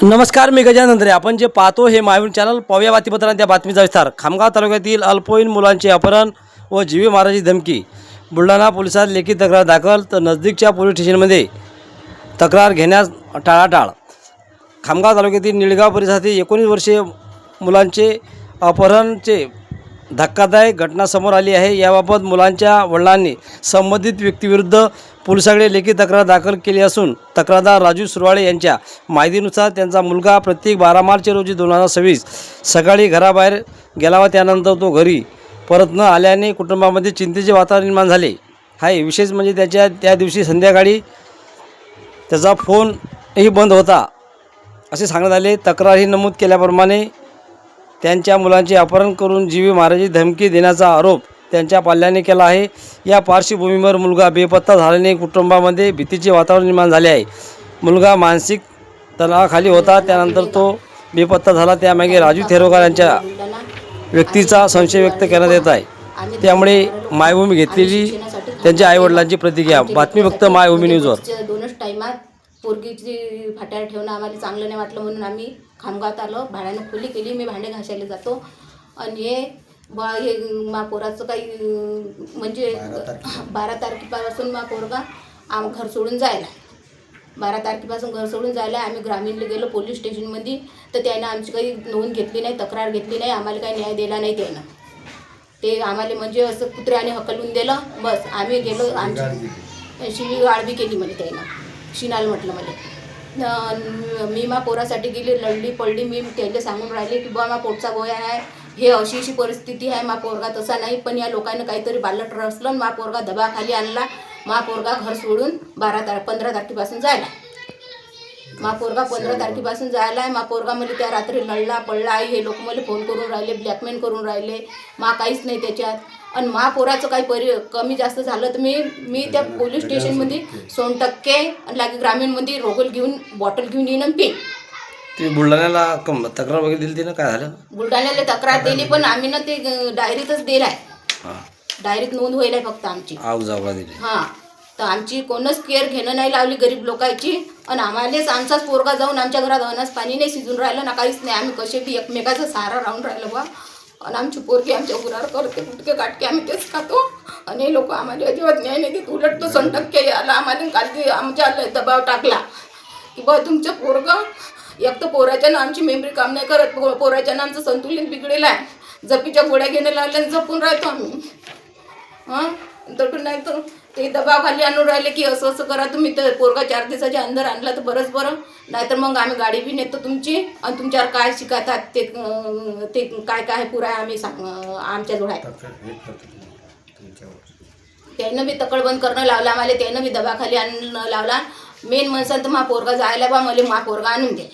नमस्कार, मी गजानन अंधरे. आपण जे पाहतो हे मायवून चॅनल. पाहूया बातमीपत्रात त्या बातमीचा विस्तार. खामगाव तालुक्यातील अल्पवयीन मुलांचे अपहरण व जीवे मारायची धमकी. बुलढाणा पोलिसात लेखी तक्रार दाखल, तर नजदीकच्या पोलीस स्टेशनमध्ये तक्रार घेण्यास टाळाटाळ. खामगाव तालुक्यातील निळगाव परिसरातील 19 वर्षीय मुलांचे अपहरणचे धक्कादायक घटना समोर आली आहे. याबाबत मुलांच्या वडिलांनी संबंधित व्यक्तीविरुद्ध पोलिसांकडे लेखी तक्रार दाखल केली असून तक्रारदार राजू सुरवाळे यांच्या माहितीनुसार त्यांचा मुलगा प्रत्येक 12 मार्च रोजी 2026 सकाळी घराबाहेर गेला व त्यानंतर तो घरी परत न आल्याने कुटुंबामध्ये चिंतेचे वातावरण निर्माण झाले आहे. विशेष म्हणजे त्या दिवशी संध्याकाळी त्याचा फोनही बंद होता असे सांगण्यात आले. तक्रारही नमूद केल्याप्रमाणे त्यांच्या मुलांचे अपहरण करून जीवे मारायची धमकी देण्याचा आरोप त्यांच्या पाल्याने केला आहे. या पार्श्वभूमीवर मुलगा बेपत्ता झाल्याने कुटुंबामध्ये भीतीचे वातावरण निर्माण झाले आहे. मुलगा मानसिक तणावाखाली होता, त्यानंतर तो बेपत्ता झाला. त्यामागे राजू थेरोगार यांच्या व्यक्तीचा संशय व्यक्त करण्यात येत आहे. त्यामुळे मायभूमी घेतलेली त्यांच्या आईवडिलांची प्रतिक्रिया. बातमी फक्त मायभूमी न्यूजवर. दोनच टायमात पोरगीची फाट्यावर ठेवणं आम्हाला चांगलं नाही वाटलं, म्हणून आम्ही खामगावात आलो. भाड्यानं खोली केली. मी भांडे घासायला जातो आणि हे मा पोराचं काही म्हणजे 12 तारखेपासून मा पोरगा घर सोडून जायला. 12 तारखेपासून घर सोडून जायला. आम्ही ग्रामीणला गेलो पोलीस स्टेशनमध्ये, तर त्यानं आमची काही नोंद घेतली नाही, तक्रार घेतली नाही, आम्हाला काही न्याय दिला नाही. त्यानं ते आम्हाला म्हणजे असं कुत्र्याने हकलून दिलं. बस आम्ही गेलो. आमची शिवी आळबी केली म्हणे त्यानं. शिनाल म्हटलं मला. मी मा पोरासाठी गेली, लढली पडली. मी त्याला सांगून राहिले की बा मा पोटचा गोया आहे, हे अशी परिस्थिती आहे. मा पोरगा तसा नाही, पण या लोकांना काहीतरी बालट रचलं. मा पोरगा दबाखाली आणला. मा पोरगा घर सोडून 15 तारखेपासून जायला. मा पोरगा 15 तारखेपासून जायला आहे. मा पोरगा मला त्या रात्री लढला पडला. आई हे लोक मला फोन करून राहिले, ब्लॅकमेल करून राहिले. मा काहीच नाही त्याच्यात. आणि मा पोराचं काही कमी जास्त झालं तर मी त्या पोलीस स्टेशनमध्ये 100% आणि लागे ग्रामीणमध्ये बॉटल घेऊन येईन आणि पीन. ते बुलढाण्याला तक्रार वगैरे दिली ती ना, काय झालं? बुलढाण्याला तक्रार दिली, पण आम्ही ना ते डायरीतच दिलं आहे. डायरीत नोंद होईल आहे फक्त आमची. दिली. हां, तर आमची कोणच केअर घेणं नाही लावली गरीब लोकांची. आणि आम्हालाच आमचाच पोरगा जाऊन आमच्या घरात अनाज पाणी नाही शिजून राहिलं ना, काहीच नाही. आम्ही कसे बी एकमेकाचा सहारा राहून राहिलो बा. आणि आमची पोरगी आमच्या गुरार करते, गुटके काटके आम्ही तेच खातो. आणि हे लोक आम्हाला अजिबात न्याय नाही देत. उलट तो 100% आला आम्हाला काल आमच्या दबाव टाकला की बा तुमचं पोरगं एक तर पोराच्यानं आमची मेमरी काम नाही करत, पोराच्यानं आमचं संतुलन बिघडेलं आहे. जपीच्या गोळ्या घेणं लागल्या आणि जपून राहतो आम्ही. तटून नाही तर ते दबावाखाली आणून राहिले की असं असं करा तुम्ही. तर पोरगा 4 दिवसाच्या अंदर आणला तर बरंच बरं, नाहीतर मग आम्ही गाडी बी नेतो तुमची. आणि तुमच्यावर काय शिकायतात ते काय काय पुरा आम्ही आमच्याजवळ आहे. त्यानं बी तकडबंद करणं लावलं आम्हाला. त्यानं बी दबाखाली आणणं लावला. मेन म्हणसान तर मा पोरगा जायला बा मला मा पोरगा आणून दे.